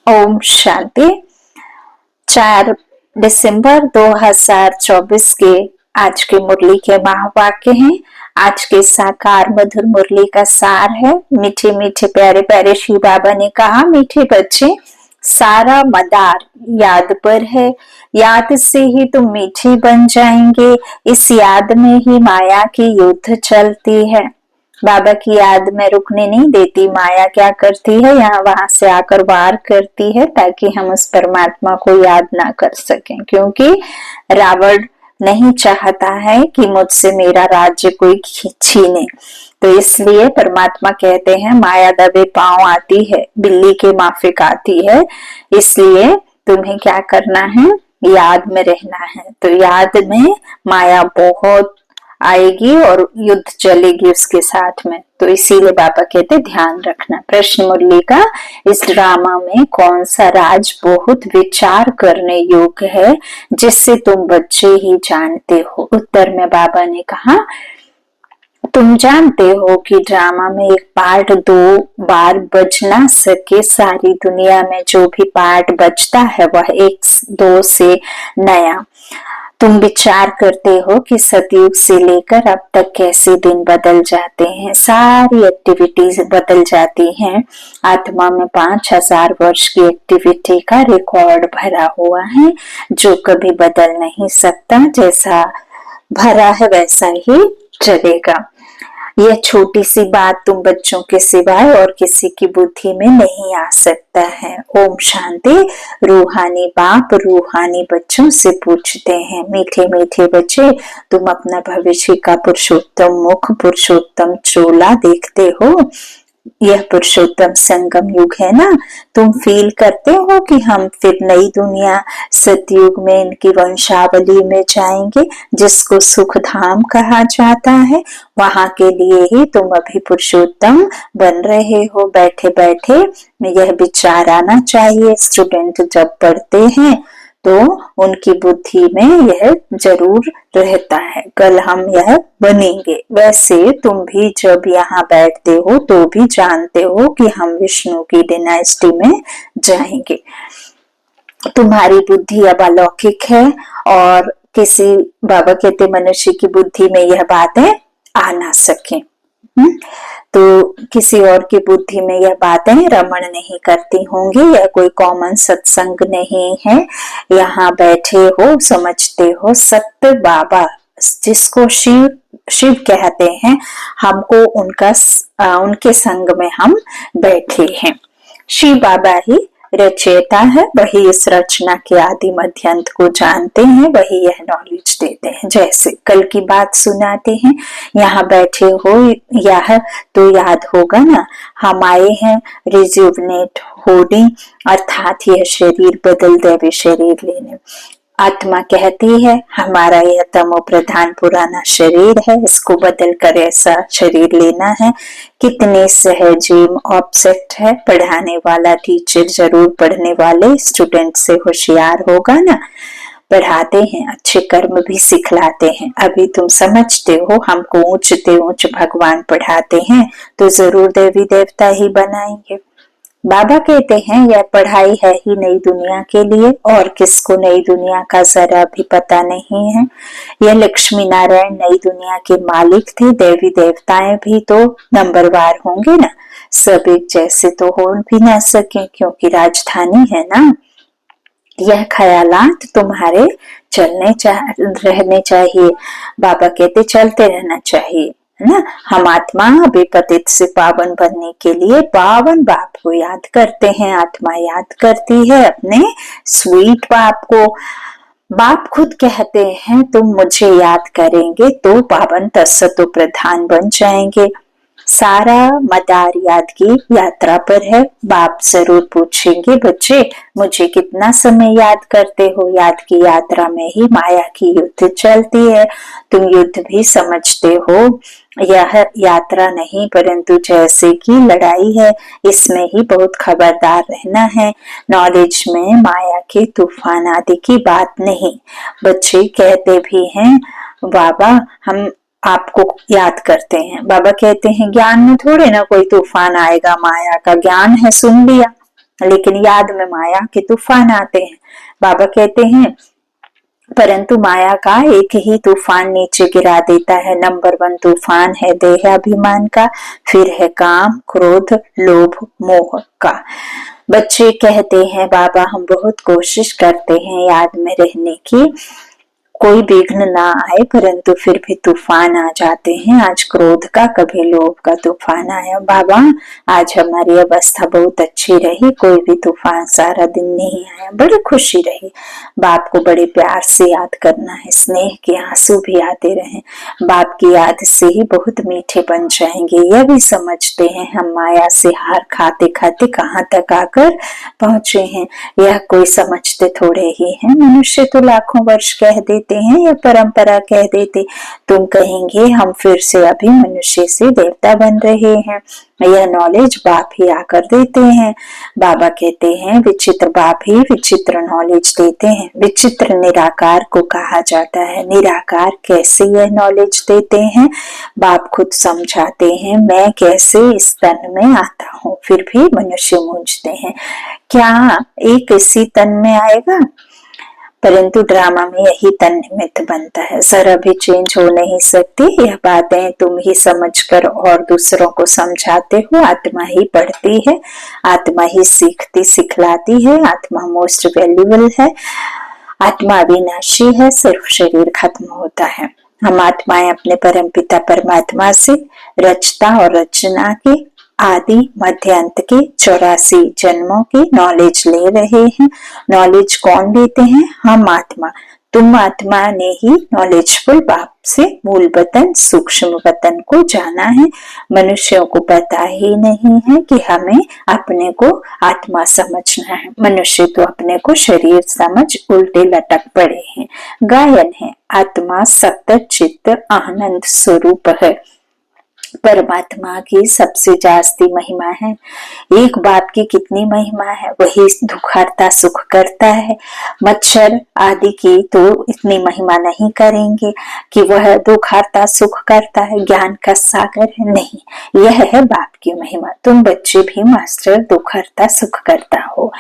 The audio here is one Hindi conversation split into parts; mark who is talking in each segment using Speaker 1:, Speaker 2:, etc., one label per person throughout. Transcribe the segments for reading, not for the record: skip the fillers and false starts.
Speaker 1: ओम शांति। 4 दिसंबर 2024 के आज की मुरली के महावाक्य हैं। आज के साकार मधुर मुरली का सार है। मीठे मीठे प्यारे प्यारे शिव बाबा ने कहा, मीठे बच्चे, सारा मदार याद पर है। याद से ही तुम मीठे बन जाएंगे। इस याद में ही माया की युद्ध चलती है। बाबा की याद में रुकने नहीं देती माया। क्या करती है, यहाँ वहां से आकर वार करती है ताकि हम उस परमात्मा को याद ना कर सकें, क्योंकि रावण नहीं चाहता है कि मुझसे मेरा राज्य कोई छीने। तो इसलिए परमात्मा कहते हैं, माया दबे पांव आती है, बिल्ली के माफिक आती है। इसलिए तुम्हें क्या करना है, याद में रहना है। तो याद में माया बहुत आएगी और युद्ध चलेगी उसके साथ में। तो इसीलिए बाबा कहते ध्यान रखना। प्रश्न मुरली का, इस ड्रामा में कौन सा राज बहुत विचार करने योग्य है जिससे तुम बच्चे ही जानते हो? उत्तर में बाबा ने कहा, तुम जानते हो कि ड्रामा में एक पार्ट 2 बार बज ना सके। सारी दुनिया में जो भी पार्ट बजता है वह 1-2 से नया। तुम विचार करते हो कि सतयुग से लेकर अब तक कैसे दिन बदल जाते हैं, सारी एक्टिविटीज बदल जाती हैं। आत्मा में 5000 वर्ष की एक्टिविटी का रिकॉर्ड भरा हुआ है जो कभी बदल नहीं सकता। जैसा भरा है वैसा ही चलेगा। यह छोटी सी बात तुम बच्चों के सिवाय और किसी की बुद्धि में नहीं आ सकता है। ओम शांति। रूहानी बाप रूहानी बच्चों से पूछते हैं, मीठे मीठे बच्चे, तुम अपना भविष्य का पुरुषोत्तम मुख, पुरुषोत्तम चोला देखते हो? यह पुरुषोत्तम संगम युग है ना। तुम फील करते हो कि हम फिर नई दुनिया सतयुग में इनकी वंशावली में जाएंगे जिसको सुख धाम कहा जाता है। वहां के लिए ही तुम अभी पुरुषोत्तम बन रहे हो। बैठे बैठे यह विचार आना चाहिए। स्टूडेंट जब पढ़ते हैं तो उनकी बुद्धि में यह जरूर रहता है, कल हम यह बनेंगे। वैसे तुम भी जब यहाँ बैठते हो तो भी जानते हो कि हम विष्णु की डायनेस्टी में जाएंगे। तुम्हारी बुद्धि अब अलौकिक है और किसी बाबा कहते मनुष्य की बुद्धि में यह बातें आ ना सके। तो किसी और की बुद्धि में यह बातें रमण नहीं करती होंगी। यह कोई कॉमन सत्संग नहीं है। यहाँ बैठे हो, समझते हो सत्य बाबा जिसको शिव शिव कहते हैं, हमको उनके संग में हम बैठे हैं। शिव बाबा ही रचयिता है, वही इस रचना के आदि मध्य अंत को जानते हैं, वही यह नॉलेज देते हैं। जैसे कल की बात सुनाते हैं, यहाँ बैठे हो यह तो याद होगा ना, हम आए हैं रिज्यूवनेट होने, अर्थात यह शरीर बदल दैवी शरीर लेने। आत्मा कहती है हमारा यह तमो प्रधान पुराना शरीर है, इसको बदल कर ऐसा शरीर लेना है। कितने सहजीव ऑब्जेक्ट है। पढ़ाने वाला टीचर जरूर पढ़ने वाले स्टूडेंट से होशियार होगा ना। पढ़ाते हैं, अच्छे कर्म भी सिखलाते हैं। अभी तुम समझते हो हमको ऊंचते ऊंच भगवान पढ़ाते हैं तो जरूर देवी देवता ही बनाएंगे। बाबा कहते हैं यह पढ़ाई है ही नई दुनिया के लिए, और किसको नई दुनिया का जरा भी पता नहीं है। यह लक्ष्मी नारायण नई दुनिया के मालिक थे। देवी देवताएं भी तो नंबरवार होंगे ना, सब एक जैसे तो हो भी ना सके क्योंकि राजधानी है ना। यह ख्यालात तुम्हारे रहने चाहिए। बाबा कहते चलते रहना चाहिए, है ना। हम आत्मा अभी पतित से पावन बनने के लिए पावन बाप को याद करते हैं। आत्मा याद करती है अपने स्वीट बाप को। बाप खुद कहते हैं तुम मुझे याद करेंगे तो पावन तत्सतो प्रधान बन जाएंगे। सारा मदार याद की यात्रा पर है। बाप जरूर पूछेंगे, बच्चे मुझे कितना समय याद करते हो? याद की यात्रा में ही माया की युद्ध चलती है। तुम युद्ध भी समझते हो, यह यात्रा नहीं परंतु जैसे की लड़ाई है। इसमें ही बहुत खबरदार रहना है। नॉलेज में माया के तूफान आदि की बात नहीं। बच्चे कहते भी हैं बाबा हम आपको याद करते हैं। बाबा कहते हैं ज्ञान में थोड़े ना कोई तूफान आएगा, माया का ज्ञान है, सुन लिया। लेकिन याद में माया के तूफान आते हैं। बाबा कहते हैं परंतु माया का एक ही तूफान नीचे गिरा देता है। नंबर 1 तूफान है देहाभिमान का, फिर है काम, क्रोध, लोभ, मोह का। बच्चे कहते हैं बाबा हम बहुत कोशिश करते हैं याद में रहने की, कोई विघ्न ना आए, परंतु फिर भी तूफान आ जाते हैं। आज क्रोध का, कभी लोभ का तूफान आया। बाबा आज हमारी अवस्था बहुत अच्छी रही, कोई भी तूफान सारा दिन नहीं आया, बड़ी खुशी रही। बाप को बड़े प्यार से याद करना है, स्नेह के आंसू भी आते रहे। बाप की याद से ही बहुत मीठे बन जाएंगे। यह भी समझते हैं हम माया से हार खाते खाते कहाँ तक आकर पहुंचे हैं, यह कोई समझते थोड़े ही हैं। मनुष्य तो लाखों वर्ष कह देते हैं या परंपरा कह देते, तुम कहेंगे हम फिर से अभी मनुष्य से देवता बन रहे हैं। यह नॉलेज बाप ही आकर देते हैं। बाबा कहते हैं विचित्र बाप ही विचित्र नॉलेज देते हैं। विचित्र निराकार को कहा जाता है। निराकार कैसे यह नॉलेज देते हैं? बाप खुद समझाते हैं, मैं कैसे इस तन में आता हूँ, फिर भी मनुष्य मूंझते हैं क्या एक इसी तन में आएगा? परंतु ड्रामा में यही तन निमित्त बनता है। जरा भी चेंज हो नहीं सकती। यह बातें तुम ही समझकर और दूसरों को समझाते हो। आत्मा ही पढ़ती है, आत्मा ही सीखती सिखलाती है। आत्मा मोस्ट वैल्यूएबल है। आत्मा अविनाशी है, सिर्फ शरीर खत्म होता है। हम आत्माएं अपने परमपिता परमात्मा से रचता और रचना के आदि मध्य अंत के 84 जन्मों की नॉलेज ले रहे हैं। नॉलेज कौन लेते हैं? हम आत्मा। तुम आत्मा ने ही नॉलेजफुल बाप से मूल वतन सूक्ष्म वतन को जाना है। मनुष्यों को पता ही नहीं है कि हमें अपने को आत्मा समझना है। मनुष्य तो अपने को शरीर समझ उल्टे लटक पड़े हैं। गायन है आत्मा सत्य चित्त आनंद स्वरूप है। परमात्मा की सबसे जास्ती महिमा है। एक बाप की कितनी महिमा है, वही दुखारता सुख करता है। मच्छर आदि की तो इतनी महिमा नहीं करेंगे कि वह दुखारता सुख करता है, ज्ञान का सागर है, नहीं, यह है बाप की महिमा। तुम बच्चे भी मास्टर दुखारता सुख करता हो।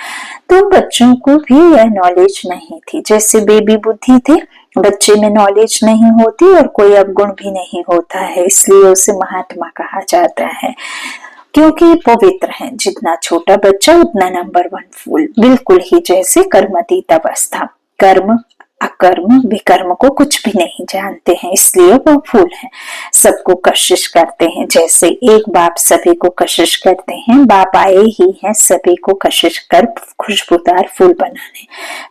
Speaker 1: तुम बच्चों को भी यह नॉलेज नहीं थी। जैसे बेबी बुद्धि थे, बच्चे में नॉलेज नहीं होती और कोई अवगुण भी नहीं होता है, इसलिए उसे महात्मा कहा जाता है, क्योंकि पवित्र है। जितना छोटा बच्चा उतना नंबर 1 फूल, बिल्कुल ही जैसे कर्मातीत अवस्था। कर्म अकर्म विकर्म को कुछ भी नहीं जानते हैं, इसलिए वो फूल है। सबको कशिश करते हैं, जैसे एक बाप सभी को कशिश करते हैं। बाप आए ही हैं सभी को कशिश कर खुशबूदार फूल बनाने।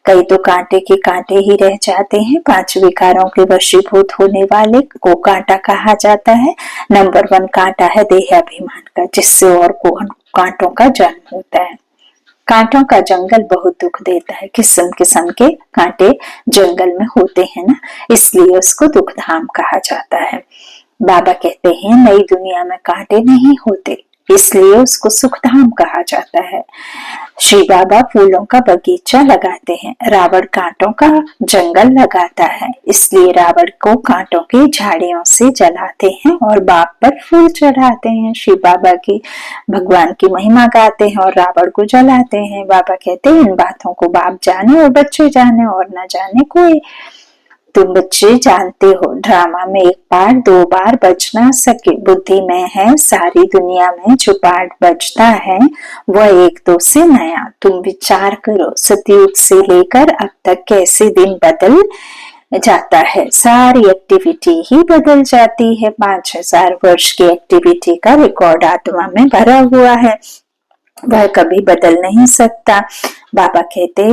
Speaker 1: कई तो कांटे के कांटे ही रह जाते हैं। 5 विकारों के वशीभूत होने वाले को कांटा कहा जाता है। नंबर 1 कांटा है देहाभिमान का, जिससे और को कांटों का जन्म होता है। कांटों का जंगल बहुत दुख देता है। किस्म किस्म के कांटे जंगल में होते हैं ना, इसलिए उसको दुख धाम कहा जाता है। बाबा कहते हैं नई दुनिया में कांटे नहीं होते, इसलिए उसको सुखधाम कहा जाता है। श्री बाबा फूलों का बगीचा लगाते हैं। रावण कांटों का जंगल लगाता है, इसलिए रावण को कांटों की झाड़ियों से जलाते हैं और बाप पर फूल चढ़ाते हैं। श्री बाबा की भगवान की महिमा गाते हैं और रावण को जलाते हैं। बाबा कहते हैं इन बातों को बाप जाने और बच्चे जाने और न जाने कोई। तुम बच्चे जानते हो ड्रामा में एक पार्ट 2 बार बज ना सके। बुद्धि में है सारी दुनिया में जो पार्ट बजता है वह 1-2 से नया। तुम विचार करो सतयुग से लेकर अब तक कैसे दिन बदल जाता है। सारी एक्टिविटी ही बदल जाती है। 5000 वर्ष की एक्टिविटी का रिकॉर्ड आत्मा में भरा हुआ है, वह कभी बदल नहीं सकता। बाबा कहते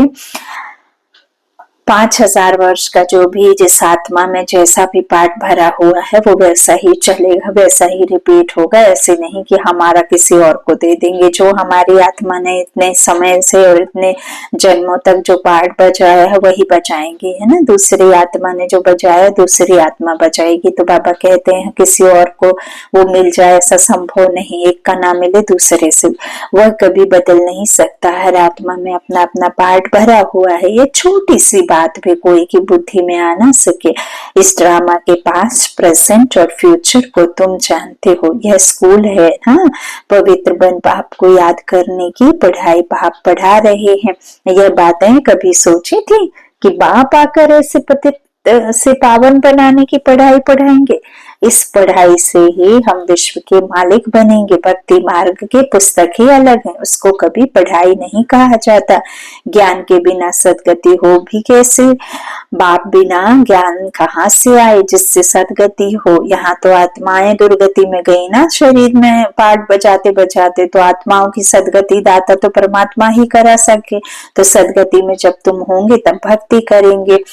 Speaker 1: 5000 वर्ष का जो भी जिस आत्मा में जैसा भी पार्ट भरा हुआ है वो वैसा ही चलेगा, वैसा ही रिपीट होगा। ऐसे नहीं कि हमारा किसी और को दे देंगे। जो हमारी आत्मा ने इतने समय से और इतने जन्मों तक जो पार्ट बजाया है वही बजाएंगे, है ना। दूसरी आत्मा ने जो बजाया दूसरी आत्मा बजाएगी। तो बाबा कहते हैं किसी और को वो मिल जाए ऐसा संभव नहीं। एक का ना मिले दूसरे से, वह कभी बदल नहीं सकता। हर आत्मा में अपना अपना पार्ट भरा हुआ है। ये छोटी सी बात भी कोई की बुद्धि में आ ना सके। इस ड्रामा के पास्ट, प्रेजेंट और फ्यूचर को तुम जानते हो। यह स्कूल है ना, पवित्र बन बाप को याद करने की पढ़ाई बाप पढ़ा रहे हैं। यह बातें कभी सोची थी कि बाप आकर ऐसे पतित से पावन बनाने की पढ़ाई पढ़ाएंगे? इस पढ़ाई से ही हम विश्व के मालिक बनेंगे। भक्ति मार्ग के पुस्तक ही अलग है, उसको कभी पढ़ाई नहीं कहा जाता। ज्ञान के बिना सदगति हो भी कैसे? बाप बिना ज्ञान कहाँ से आए जिससे सदगति हो? यहाँ तो आत्माएं दुर्गति में गई ना, शरीर में पाठ बजाते बजाते। तो आत्माओं की सदगति दाता तो परमात्मा ही करा सके। तो सदगति में जब तुम होंगे तब भक्ति करेंगे।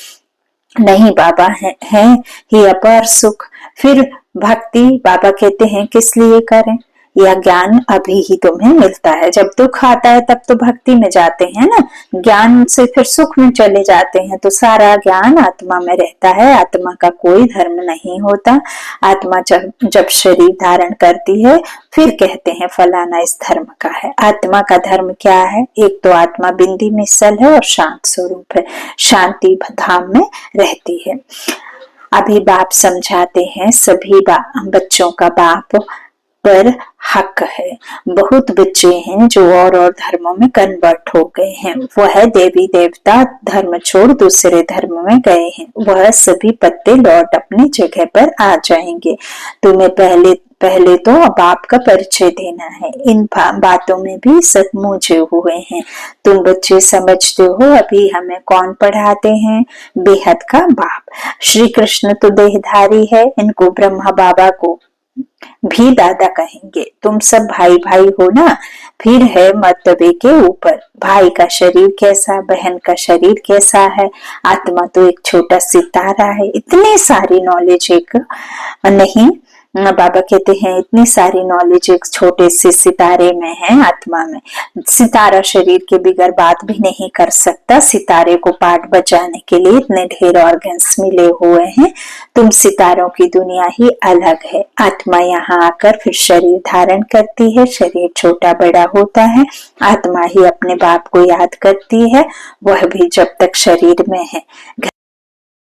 Speaker 1: नहीं, बाबा है ही अपार सुख। फिर भक्ति बाबा कहते हैं किस लिए करें? यह ज्ञान अभी ही तुम्हें मिलता है। जब दुख आता है तब तो भक्ति में जाते हैं ना, ज्ञान से फिर सुख में चले जाते हैं। तो सारा ज्ञान आत्मा में रहता है। आत्मा का कोई धर्म नहीं होता। आत्मा जब शरीर धारण करती है फिर कहते हैं फलाना इस धर्म का है। आत्मा का धर्म क्या है? एक तो आत्मा बिंदी में सल है और शांत स्वरूप है, शांति धाम में रहती है। अभी बाप समझाते हैं सभी बच्चों का बाप पर हक है। बहुत बच्चे हैं जो और धर्मों में कन्वर्ट हो गए हैं। वह देवी देवता धर्म छोड़ दूसरे धर्म में गए हैं। वह सभी पत्ते लौट अपनी जगह पर आ जाएंगे। तुम्हें पहले तो बाप का परिचय देना है। इन बातों में भी सचमुच हुए हैं। तुम बच्चे समझते हो अभी हमें कौन पढ़ाते हैं? बेहद का बाप। श्री कृष्ण तो देहधारी है, इनको ब्रह्मा बाबा को भी दादा कहेंगे। तुम सब भाई भाई हो ना। फिर है मर्तबे के ऊपर, भाई का शरीर कैसा, बहन का शरीर कैसा है। आत्मा तो एक छोटा सितारा है। इतनी सारी नॉलेज एक नहीं, बाबा कहते हैं इतनी सारी नॉलेज एक छोटे से सितारे में है, आत्मा में। सितारा शरीर के बिगैर बात भी नहीं कर सकता। सितारे को पाठ बजाने के लिए इतने ढेर ऑर्गन्स मिले हुए हैं। तुम सितारों की दुनिया ही अलग है। आत्मा यहाँ आकर फिर शरीर धारण करती है। शरीर छोटा बड़ा होता है। आत्मा ही अपने बाप को याद करती है, वह भी जब तक शरीर में है।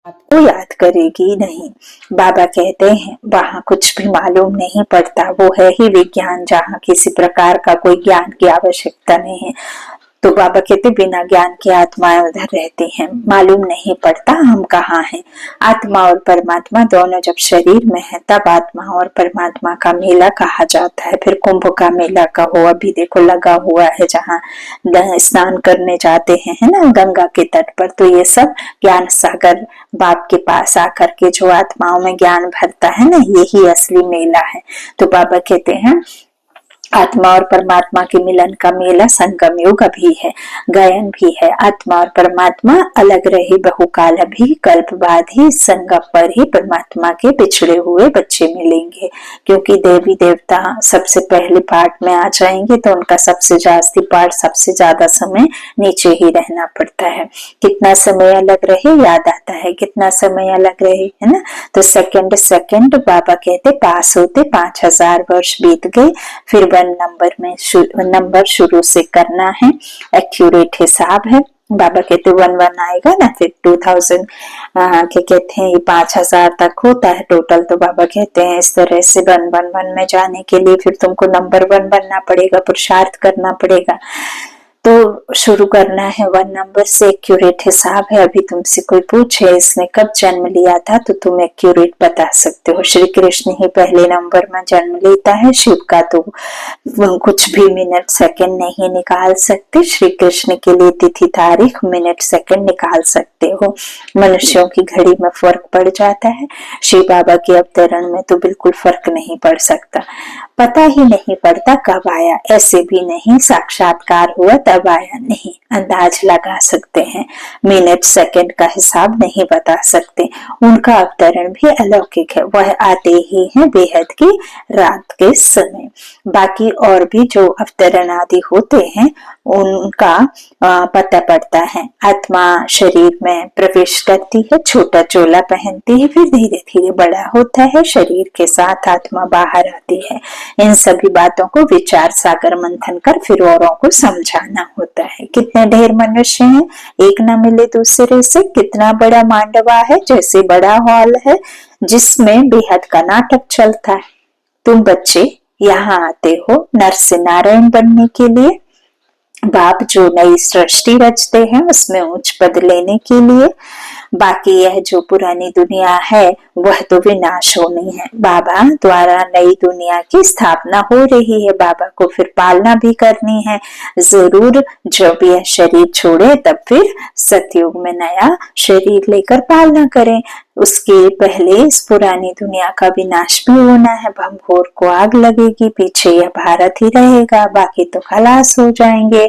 Speaker 1: आपको याद करेगी नहीं। बाबा कहते हैं वहां कुछ भी मालूम नहीं पड़ता। वो है ही विज्ञान जहाँ किसी प्रकार का कोई ज्ञान की आवश्यकता नहीं है। तो बाबा कहते बिना ज्ञान के आत्माएं उधर रहती हैं, मालूम नहीं पड़ता हम कहाँ हैं। आत्मा और परमात्मा दोनों जब शरीर में है तब आत्मा और परमात्मा का मेला कहा जाता है। फिर कुंभ का मेला कहो, अभी देखो लगा हुआ है जहाँ स्नान करने जाते हैं, है ना, गंगा के तट पर। तो ये सब ज्ञान सागर बाप के पास आकर के जो आत्माओं में ज्ञान भरता है ना, यही असली मेला है। तो बाबा कहते हैं आत्मा और परमात्मा के मिलन का मेला संगम युग अभी है, गायन भी है। आत्मा और परमात्मा अलग रहे बहुकाल, अभी कल्प बाद ही संगम पर ही परमात्मा के बिछड़े हुए बच्चे मिलेंगे। क्योंकि देवी देवता सबसे पहले पार्ट में आ जाएंगे तो उनका सबसे जास्ती पार्ट, सबसे ज्यादा समय नीचे ही रहना पड़ता है। कितना समय अलग रहे याद आता है, कितना समय अलग रहे, है ना। तो सेकंड बाबा कहते पास होते 5000 वर्ष बीत गए। फिर नंबर शुरू से करना है, एक्यूरेट हिसाब है। बाबा कहते 1 आएगा ना, फिर 2000 के कहते हैं 5000 तक होता है टोटल। तो बाबा कहते हैं इस तरह से 1 में जाने के लिए फिर तुमको नंबर 1 बनना पड़ेगा, पुरुषार्थ करना पड़ेगा। तो शुरू करना है 1 नंबर से। एक्यूरेट हिसाब है। अभी तुमसे कोई पूछे इसने कब जन्म लिया था तो तुम एक्यूरेट बता सकते हो। श्री कृष्ण ही पहले नंबर में जन्म लेता है। शिव का तो कुछ भी मिनट सेकंड नहीं निकाल सकते। श्री कृष्ण के लिए तिथि तारीख मिनट सेकंड निकाल सकते हो। मनुष्यों की घड़ी में फर्क पड़ जाता है, शिव बाबा के अवतरण में तो बिल्कुल फर्क नहीं पड़ सकता। पता ही नहीं पड़ता कब आया, ऐसे भी नहीं साक्षात्कार हुआ तब आया, नहीं अंदाज लगा सकते हैं। मिनट सेकंड का हिसाब नहीं बता सकते। उनका अवतरण भी अलौकिक है, वह आते ही हैं बेहद की रात के समय। बाकी और भी जो अवतरण आदि होते हैं उनका पता पड़ता है। आत्मा शरीर में प्रवेश करती है, छोटा चोला पहनती है, फिर धीरे धीरे बड़ा होता है। शरीर के साथ आत्मा बाहर आती है। इन सभी बातों को विचार सागर मंथन कर फिर औरों को समझाना होता है। कितने ढेर मनुष्य हैं, एक ना मिले दूसरे से। कितना बड़ा मांडवा है, जैसे बड़ा हॉल है जिसमें बेहद का नाटक चलता है। तुम बच्चे यहाँ आते हो नर से नारायण बनने के लिए। बाप जो नई सृष्टि रचते हैं उसमें उच्च पद लेने के लिए। बाकी यह जो पुरानी दुनिया है वह तो विनाश होनी है। बाबा द्वारा नई दुनिया की स्थापना हो रही है, बाबा को फिर पालना भी करनी है जरूर। जब यह शरीर छोड़े तब फिर सतयुग में नया शरीर लेकर पालना करें। उसके पहले इस पुरानी दुनिया का विनाश भी होना है। भंभोर को आग लगेगी, पीछे यह भारत ही रहेगा, बाकी तो खलास हो जाएंगे।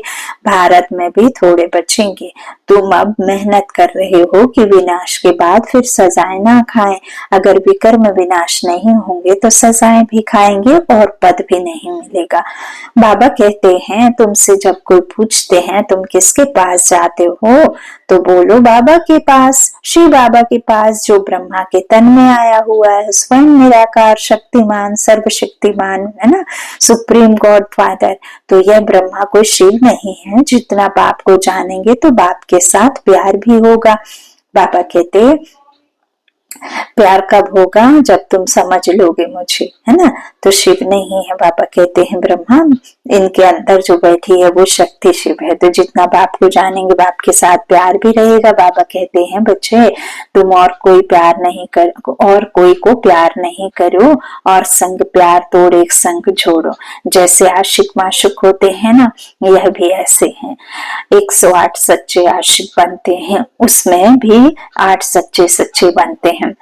Speaker 1: भारत में भी थोड़े बचेंगे। तुम अब मेहनत कर रहे हो कि विनाश के बाद फिर सजाएं ना खाएं। अगर विकर्म विनाश नहीं होंगे तो सजाएं भी खाएंगे और पद भी नहीं मिलेगा। बाबा कहते हैं तुमसे जब कोई पूछते हैं तुम किसके पास जाते हो, तो बोलो बाबा के पास, श्री बाबा के पास जो ब्रह्मा के तन में आया हुआ है, स्वयं निराकार शक्तिमान सर्वशक्तिमान है ना, सुप्रीम गॉड फादर। तो यह ब्रह्मा कोई शिव नहीं है। जितना बाप को जानेंगे तो बाप के साथ प्यार भी होगा। बाबा कहते प्यार कब होगा, जब तुम समझ लोगे मुझे, है ना। तो शिव नहीं है, बाबा कहते हैं ब्रह्मा, इनके अंदर जो बैठी है वो शक्ति शिव है। तो जितना बाप को जानेंगे बाप के साथ प्यार भी रहेगा। बाबा कहते हैं बच्चे तुम और कोई प्यार नहीं कर, और कोई को प्यार नहीं करो, और संग प्यार तोड़ एक संग जोड़ो। जैसे आशिक माशुक होते हैं ना, यह भी ऐसे हैं। 108 सच्चे आशिक बनते हैं, उसमें भी 8 सच्चे सच्चे बनते हैं।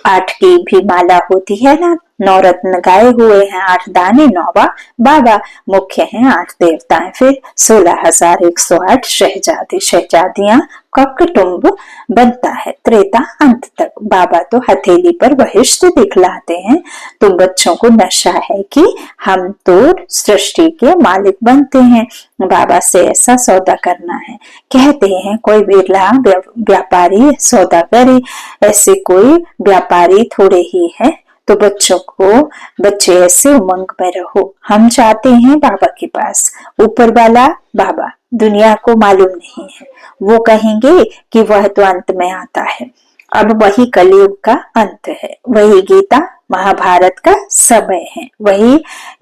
Speaker 1: 8 की भी माला होती है ना, 9 रत्न गाए हुए हैं, 8 दाने, 9वां बाबा। मुख्य हैं 8 देवताएं, फिर 16,108 शहजादे शहजादियां का कुटुंब बनता है त्रेता अंत तक। बाबा तो हथेली पर बहिष्ट दिखलाते हैं। तुम बच्चों को नशा है कि हम तो सृष्टि के मालिक बनते हैं, बाबा से ऐसा सौदा करना है। कहते हैं कोई बिरला व्यापारी सौदा करे, ऐसे कोई व्यापारी थोड़े ही है। तो बच्चे ऐसे उमंग में रहो। हम चाहते हैं बाबा के पास। ऊपर वाला बाबा दुनिया को मालूम नहीं है, वो कहेंगे कि वह तो अंत में आता है। अब वही कलयुग का अंत है, वही गीता महाभारत का समय है, वही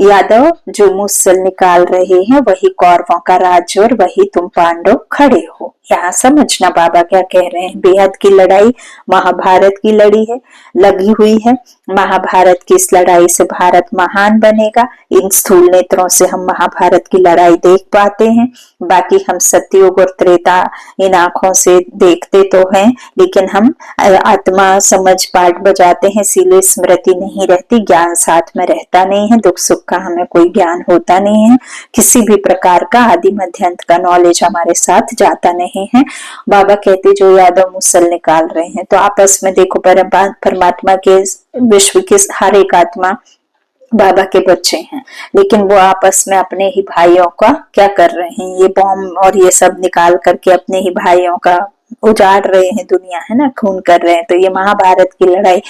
Speaker 1: यादव जो मुसल निकाल रहे हैं, वही कौरवों का राज्य, और वही तुम पांडव खड़े हो। यहाँ समझना बाबा क्या कह रहे हैं। बेहद की लड़ाई महाभारत की लगी हुई है। महाभारत की इस लड़ाई से भारत महान बनेगा। इन स्थूल नेत्रों से हम महाभारत की लड़ाई देख पाते हैं, बाकी हम सतयुग और त्रेता इन आंखों से देखते तो हैं, लेकिन हम आत्मा समझ पाठ बजाते हैं, इसीलिए स्मृति नहीं रहती, ज्ञान साथ में रहता नहीं है। दुख सुख का हमें कोई ज्ञान होता नहीं है, किसी भी प्रकार का आदि मध्य अंत का नॉलेज हमारे साथ जाता नहीं है। बाबा कहते जो यादव मुसल निकाल रहे हैं, तो आपस में देखो परमात्मा के विश्व के हर एक आत्मा बाबा के बच्चे हैं, लेकिन वो आपस में अपने ही भाइयों का क्या कर रहे हैं, ये बॉम्ब और ये सब निकाल करके अपने ही भाइयों का उजाड़ रहे हैं दुनिया, है ना, खून कर रहे हैं। तो ये महाभारत की लड़ाई।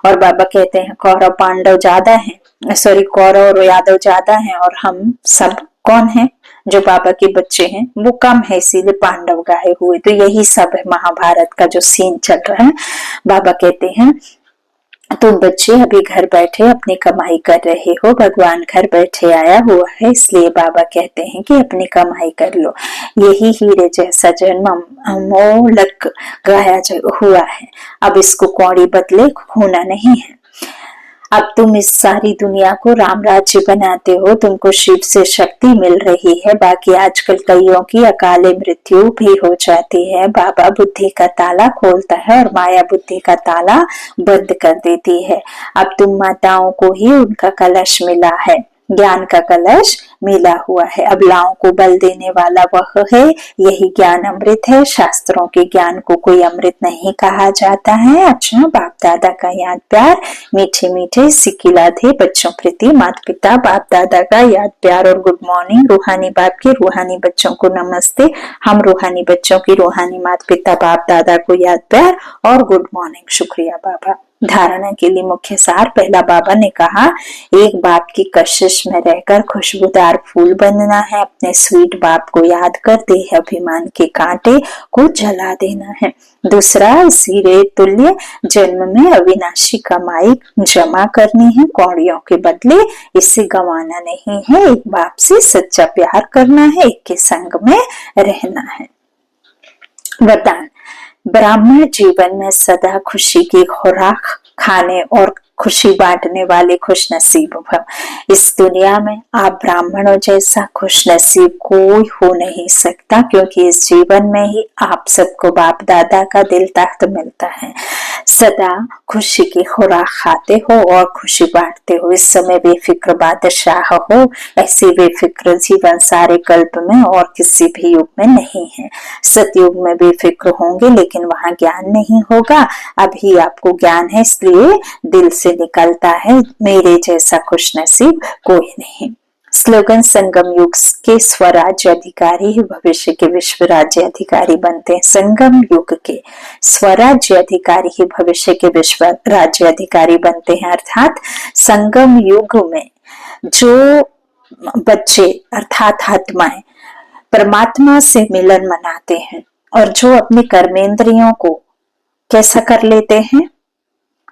Speaker 1: और बाबा कहते हैं कौरव पांडव ज्यादा हैं, सॉरी कौरव और यादव ज्यादा हैं, और हम सब कौन है जो बाबा के बच्चे हैं वो कम है, इसीलिए पांडव गाए हुए। तो यही सब है महाभारत का जो सीन चल रहा है। बाबा कहते हैं तुम बच्चे अभी घर बैठे अपनी कमाई कर रहे हो, भगवान घर बैठे आया हुआ है, इसलिए बाबा कहते हैं कि अपनी कमाई कर लो। यही हीरे जैसा जन्म अमोलक गाया हुआ है, अब इसको कौड़ी बदले खोना नहीं है। अब तुम इस सारी दुनिया को राम राज्य बनाते हो, तुमको शिव से शक्ति मिल रही है, बाकी आजकल कईयों की अकाले मृत्यु भी हो जाती है। बाबा बुद्धि का ताला खोलता है और माया बुद्धि का ताला बंद कर देती है। अब तुम माताओं को ही उनका कलश मिला है, ज्ञान का कलश मिला हुआ है। अबलाओं को बल देने वाला वह है, यही ज्ञान अमृत है। शास्त्रों के ज्ञान को कोई अमृत नहीं कहा जाता है। अच्छा, बाप दादा का याद प्यार, मीठे मीठे सिकिलाधे बच्चों प्रति माता पिता बाप दादा का याद प्यार और गुड मॉर्निंग। रूहानी बाप के रूहानी बच्चों को नमस्ते। हम रूहानी बच्चों की रूहानी माता पिता बाप दादा को याद प्यार और गुड मॉर्निंग। शुक्रिया बाबा। धारणा के लिए मुख्य सार। पहला, बाबा ने कहा एक बाप की कशिश में रहकर खुशबूदार फूल बनना है, अपने स्वीट बाप को याद कर देह अभिमान के कांटे को जला देना है। दूसरा, इसी रे तुल्य जन्म में अविनाशी कमाई जमा करनी है, कौड़ियों के बदले इसे गंवाना नहीं है। एक बाप से सच्चा प्यार करना है, एक के संग में रहना है। वरदान, ब्राह्मण जीवन में सदा खुशी की खुराक खाने और खुशी बांटने वाले खुश नसीब भव। इस दुनिया में आप ब्राह्मणों जैसा खुश नसीब कोई हो नहीं सकता, क्योंकि इस जीवन में ही आप सबको बाप दादा का दिल तख्त मिलता है। सदा खुशी की खुराक खाते हो और खुशी बांटते हो। इस समय बेफिक्र बादशाह हो, ऐसी बेफिक्र जीवन सारे कल्प में और किसी भी युग में नहीं है। सतयुग में बेफिक्र होंगे, लेकिन वहां ज्ञान नहीं होगा। अभी आपको ज्ञान है, इसलिए दिल से निकलता है मेरे जैसा खुश नसीब कोई नहीं। स्लोगन, संगम युग के स्वराज्य अधिकारी ही भविष्य के विश्व राज्य अधिकारी बनते हैं। संगम युग के स्वराज्य अधिकारी ही भविष्य के विश्व राज्य अधिकारी बनते हैं। अर्थात संगम युग में जो बच्चे अर्थात आत्माएं परमात्मा से मिलन मनाते हैं और जो अपने कर्मेंद्रियों को कैसा कर लेते हैं,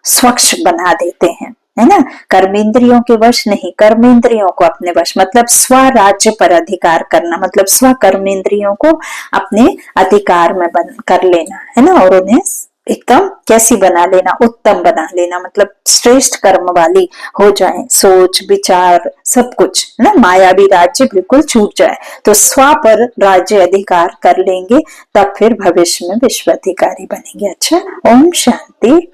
Speaker 1: स्वच्छ बना देते हैं, है ना। कर्मेंद्रियों के वश नहीं, कर्मेंद्रियों को अपने वश, मतलब स्वराज्य पर अधिकार करना, मतलब स्व कर्मेंद्रियों को अपने अधिकार में कर लेना, है ना। और उन्हें एकदम कैसी बना लेना, उत्तम बना लेना, मतलब श्रेष्ठ कर्म वाली हो जाए, सोच विचार सब कुछ, है ना। मायावी राज्य बिल्कुल छूट जाए तो स्व पर राज्य अधिकार कर लेंगे, तब फिर भविष्य में विश्व अधिकारी बनेंगे। अच्छा, ओम शांति।